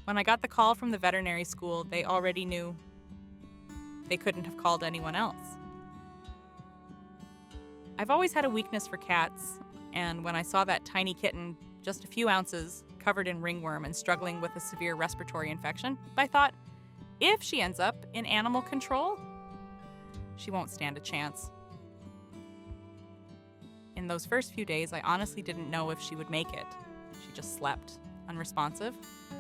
When I got the call from the veterinary school, they already knew they couldn't have called anyone else. I've always had a weakness for cats, and when I saw that tiny kitten, just a few ounces, covered in ringworm and struggling with a severe respiratory infection, I thought, if she ends up in animal control, she won't stand a chance. In those first few days, I honestly didn't know if she would make it. She just slept, unresponsive,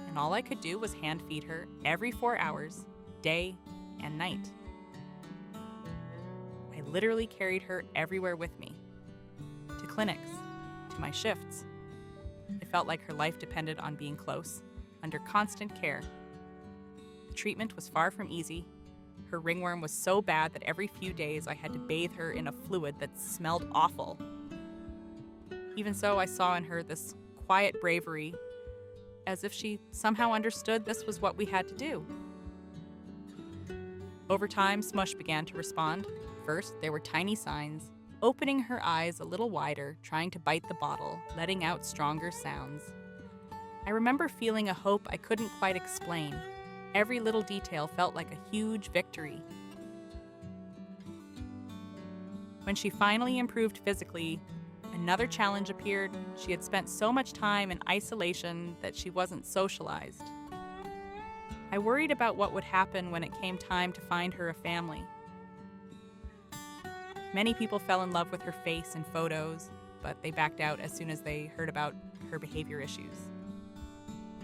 and all I could do was hand feed her every 4 hours, day and night. I literally carried her everywhere with me, to clinics, to my shifts. It felt like her life depended on being close, under constant care. The treatment was far from easy. Her ringworm was so bad that every few days I had to bathe her in a fluid that smelled awful. Even so, I saw in her this quiet bravery, as if she somehow understood this was what we had to do. Over time, Smush began to respond. First, there were tiny signs, opening her eyes a little wider, trying to bite the bottle, letting out stronger sounds. I remember feeling a hope I couldn't quite explain. Every little detail felt like a huge victory. When she finally improved physically, another challenge appeared. She had spent so much time in isolation that she wasn't socialized. I worried about what would happen when it came time to find her a family. Many people fell in love with her face in photos, but they backed out as soon as they heard about her behavior issues.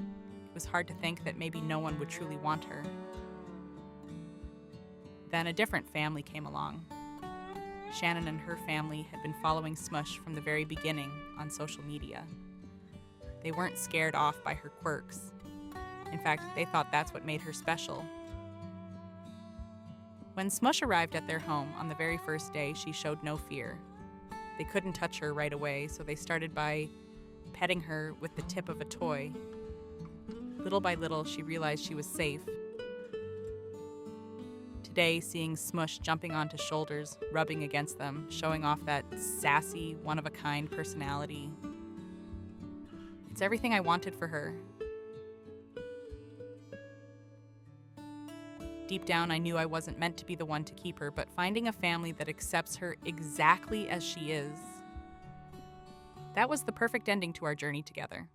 It was hard to think that maybe no one would truly want her. Then a different family came along. Shannon and her family had been following Smush from the very beginning on social media. They weren't scared off by her quirks. In fact, they thought that's what made her special. When Smush arrived at their home on the very first day, she showed no fear. They couldn't touch her right away, so they started by petting her with the tip of a toy. Little by little, she realized she was safe. Today, seeing Smush jumping onto shoulders, rubbing against them, showing off that sassy, one-of-a-kind personality. It's everything I wanted for her. Deep down, I knew I wasn't meant to be the one to keep her, but finding a family that accepts her exactly as she is, that was the perfect ending to our journey together.